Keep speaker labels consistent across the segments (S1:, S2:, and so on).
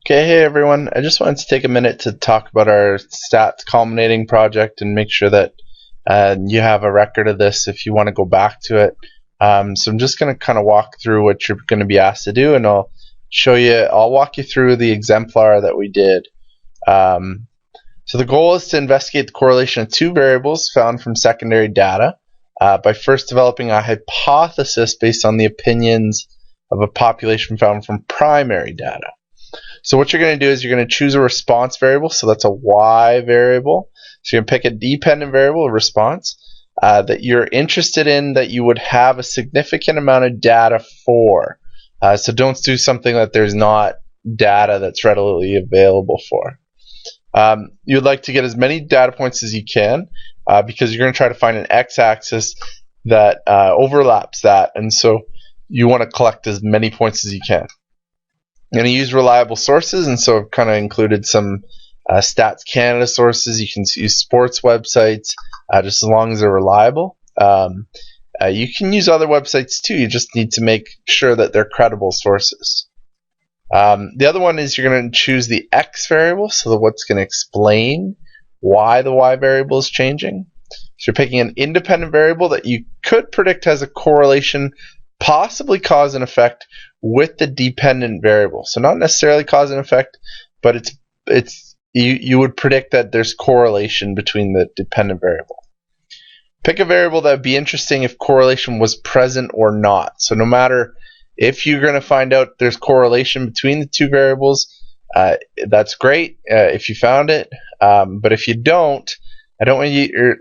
S1: Okay, hey everyone. I just wanted to take a minute to talk about our stats culminating project and make sure that you have a record of this if you want to go back to it. So I'm just going to kind of walk through what you're going to be asked to do, and I'll walk you through the exemplar that we did. So the goal is to investigate the correlation of two variables found from secondary data by first developing a hypothesis based on the opinions of a population found from primary data. So what you're going to do is you're going to choose a response variable. So that's a Y variable. So you're going to pick a dependent variable, a response, that you're interested in, that you would have a significant amount of data for. So don't do something that there's not data that's readily available for. You'd like to get as many data points as you can because you're going to try to find an x-axis that overlaps that. And so you want to collect as many points as you can. I'm going to use reliable sources, and so I've kind of included some Stats Canada sources. You can use sports websites just as long as they're reliable. You can use other websites too. You just need to make sure that they're credible sources. The other one is you're going to choose the X variable, so what's going to explain why the Y variable is changing. So you're picking an independent variable that you could predict has a correlation, possibly cause and effect with the dependent variable. So not necessarily cause and effect, but you would predict that there's correlation between the dependent variable. Pick a variable that would be interesting if correlation was present or not. So no matter if you're going to find out there's correlation between the two variables, that's great if you found it. But if you don't, I don't want you,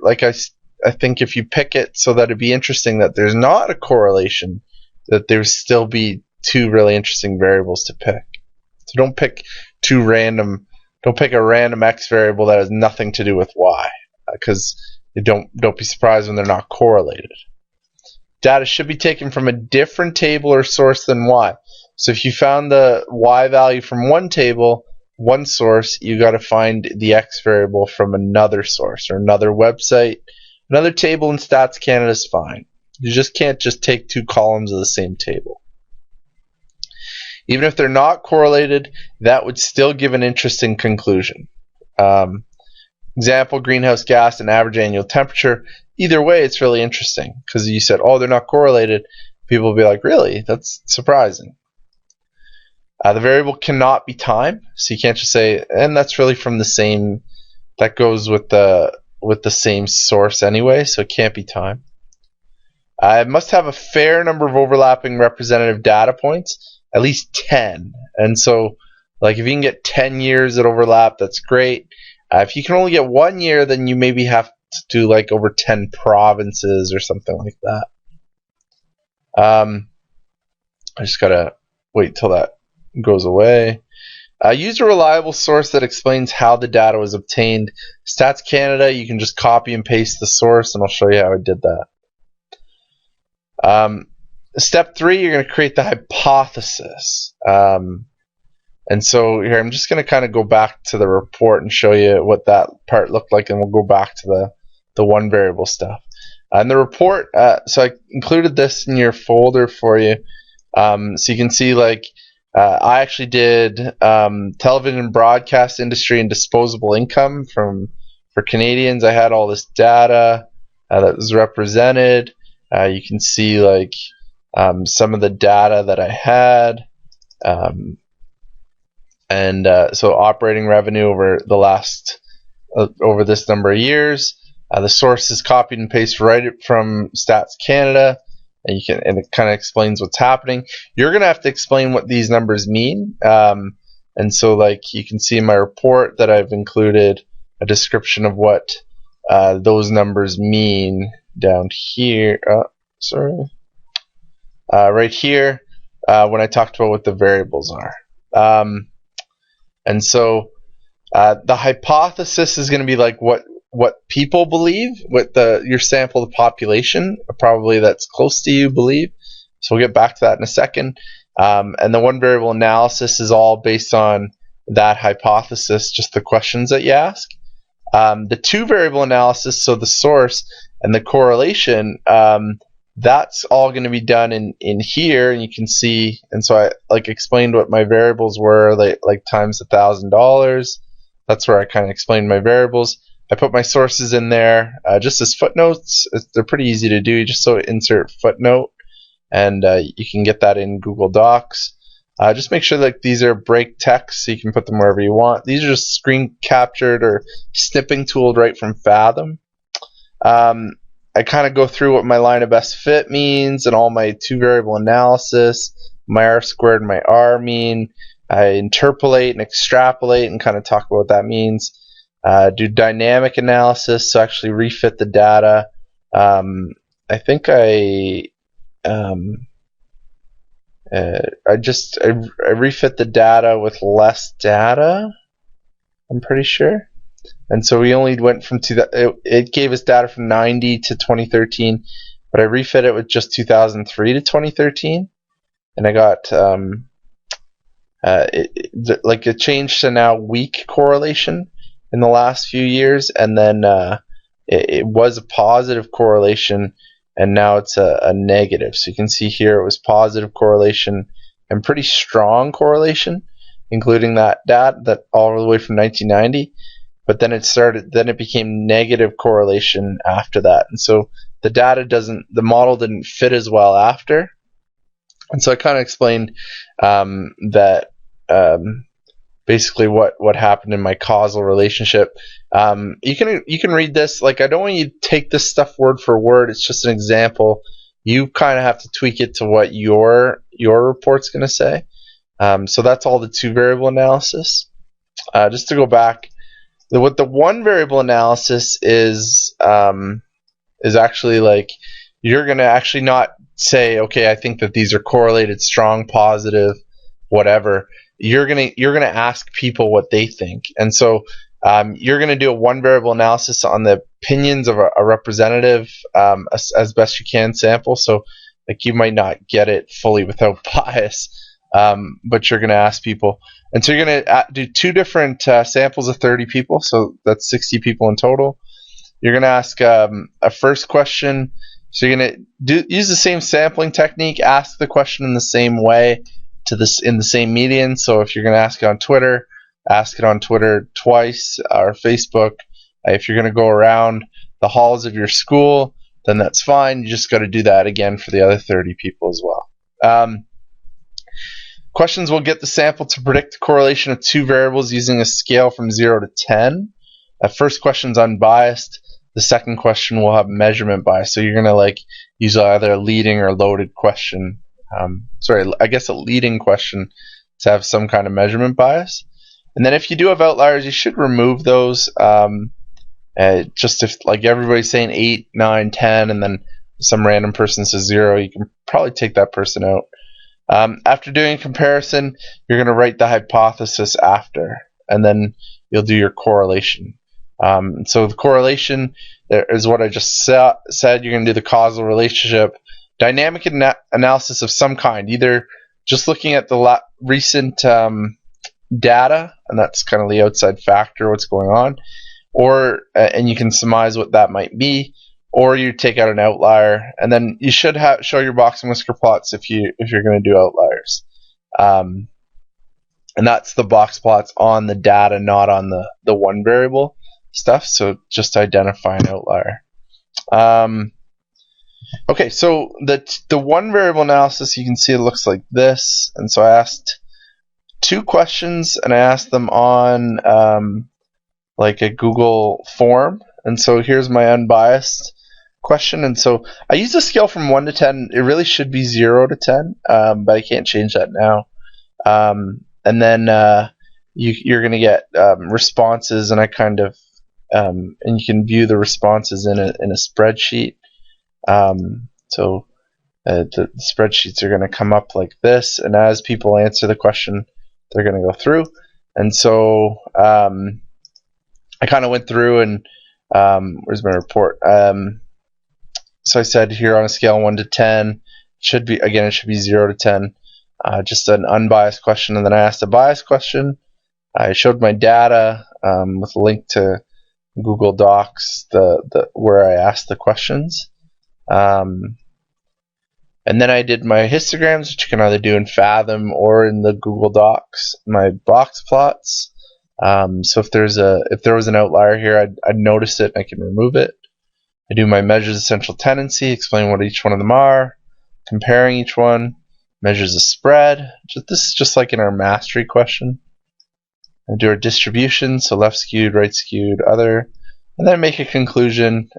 S1: I think if you pick it so that it'd be interesting that there's not a correlation, that there still be two really interesting variables to pick. So don't pick a random X variable that has nothing to do with Y, because don't be surprised when they're not correlated. Data should be taken from a different table or source than Y. So if you found the Y value from one table, one source, you got to find the X variable from another source or another website. Another table in Stats Canada is fine. You just can't just take two columns of the same table. Even if they're not correlated, that would still give an interesting conclusion. Example, greenhouse gas and average annual temperature. Either way, it's really interesting because you said, oh, they're not correlated. People will be like, really? That's surprising. The variable cannot be time, so you can't just say, and that's really from the same, that goes with the same source anyway, so it can't be time. It must have a fair number of overlapping representative data points, at least 10. And so, like, if you can get 10 years that overlap, that's great. If you can only get 1 year, then you maybe have to do like over 10 provinces or something like that. I just gotta wait till that goes away. Use a reliable source that explains how the data was obtained. Stats Canada, you can just copy and paste the source, and I'll show you how I did that. Step 3, you're going to create the hypothesis. And so here, I'm just going to kind of go back to the report and show you what that part looked like, and we'll go back to the one variable stuff. And the report, so I included this in your folder for you. So you can see, like, I actually did television broadcast industry and disposable income for Canadians. I had all this data that was represented. You can see, like, some of the data that I had. So operating revenue over the last over this number of years. The source is copied and pasted right from Stats Canada, and it kind of explains what's happening. You're gonna have to explain what these numbers mean, and so, like, you can see in my report that I've included a description of what those numbers mean down here. Right here, when I talked about what the variables are. And so the hypothesis is going to be like what people believe, what your sample of the population, probably that's close to you, believe. So we'll get back to that in a second. And the one variable analysis is all based on that hypothesis, just the questions that you ask. The two variable analysis, so the source and the correlation, that's all going to be done in here, and you can see. And so I like explained what my variables were, like times $1,000. That's where I kind of explained my variables. I put my sources in there just as footnotes. They're pretty easy to do. You just insert footnote, and you can get that in Google Docs. Just make sure that these are break text, so you can put them wherever you want. These are just screen captured or snipping tooled right from Fathom. I kind of go through what my line of best fit means and all my two variable analysis, my R squared and my R mean. I interpolate and extrapolate and kind of talk about what that means. Do dynamic analysis, so actually refit the data. I think I refit the data with less data, I'm pretty sure. And so we only went from it gave us data from 90 to 2013, but I refit it with just 2003 to 2013, and I got it changed to now weak correlation in the last few years, and then it was a positive correlation, and now it's a negative. So you can see here it was positive correlation and pretty strong correlation, including that data that all the way from 1990. But then it became negative correlation after that. And so the model didn't fit as well after. And so I kind of explained that basically what happened in my causal relationship. You can read this. Like, I don't want you to take this stuff word for word. It's just an example. You kind of have to tweak it to what your report's going to say. So that's all the two variable analysis. Just to go back, what the one variable analysis is actually like, you're going to actually not say, okay, I think that these are correlated, strong, positive, whatever. You're gonna ask people what they think, and so you're gonna do a one variable analysis on the opinions of a representative as best you can sample. So like, you might not get it fully without bias, but you're gonna ask people, and so you're gonna do two different samples of 30 people, so that's 60 people in total. You're gonna ask a first question. So you're gonna use the same sampling technique, ask the question in the same way in the same median. So if you're going to ask it on Twitter, ask it on Twitter twice, or Facebook. If you're going to go around the halls of your school, then that's fine. You just got to do that again for the other 30 people as well. Questions will get the sample to predict the correlation of two variables using a scale from 0 to 10. The first question's unbiased. The second question will have measurement bias. So you're going to use either a leading or loaded question. A leading question to have some kind of measurement bias. And then if you do have outliers, you should remove those. Just if everybody's saying 8, 9, 10, and then some random person says 0, you can probably take that person out. After doing a comparison, you're going to write the hypothesis after, and then you'll do your correlation. So the correlation is what I just said. You're going to do the causal relationship. Dynamic analysis of some kind, either just looking at the recent data, and that's kind of the outside factor, what's going on, or and you can surmise what that might be, or you take out an outlier, and then you should show your box and whisker plots if you're going to do outliers, and that's the box plots on the data, not on the one variable stuff. So just identify an outlier. Okay, so the one variable analysis, you can see it looks like this. And so I asked two questions, and I asked them on a Google form. And so here's my unbiased question. And so I used a scale from 1 to 10. It really should be 0 to 10, but I can't change that now. And then you're going to get responses, and I kind of and you can view the responses in a spreadsheet. So the spreadsheets are going to come up like this, and as people answer the question, they're going to go through. And so I kind of went through, and where's my report? So I said here on a scale of 1 to 10, it should be 0 to 10, just an unbiased question. And then I asked a biased question. I showed my data with a link to Google Docs, where I asked the questions. And then I did my histograms, which you can either do in Fathom or in the Google Docs, my box plots. So if there was an outlier here, I'd notice it and I can remove it. I do my measures of central tendency, explain what each one of them are, comparing each one, measures of spread. This is just like in our mastery question. I do our distribution, so left skewed, right skewed, other, and then make a conclusion.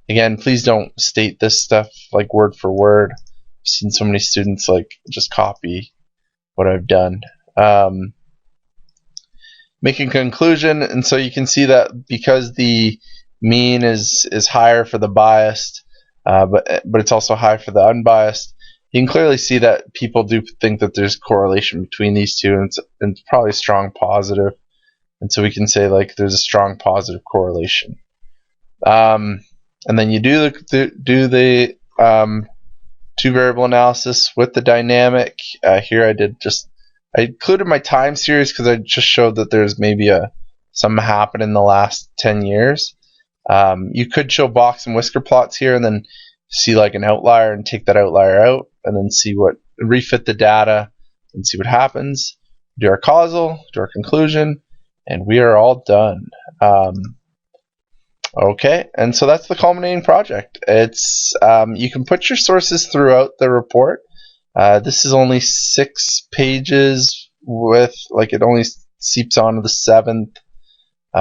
S1: Again, please don't state this stuff like word for word. I've seen so many students like just copy what I've done. Making conclusion, and so you can see that because the mean is higher for the biased, but it's also high for the unbiased, you can clearly see that people do think that there's correlation between these two, and it's probably strong positive. And so we can say like there's a strong positive correlation. And then you do the two variable analysis with the dynamic. Here I included my time series because I just showed that there's maybe something happened in the last 10 years. You could show box and whisker plots here and then see like an outlier and take that outlier out and then refit the data and see what happens. Do our causal, do our conclusion, and we are all done. Okay, and so that's the culminating project. It's you can put your sources throughout the report. This is only 6 pages with it only seeps onto the 7th.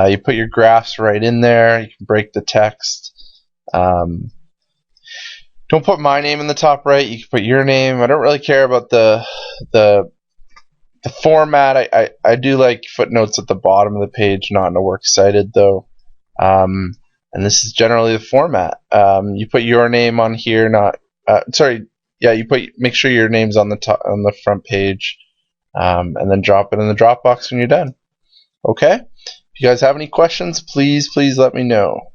S1: You put your graphs right in there. You can break the text. Don't put my name in the top right. You can put your name. I don't really care about the format. I do like footnotes at the bottom of the page, not in a works cited though. And this is generally the format. You put your name on here, make sure your name's on the front page, and then drop it in the Dropbox when you're done. Okay? If you guys have any questions, please let me know.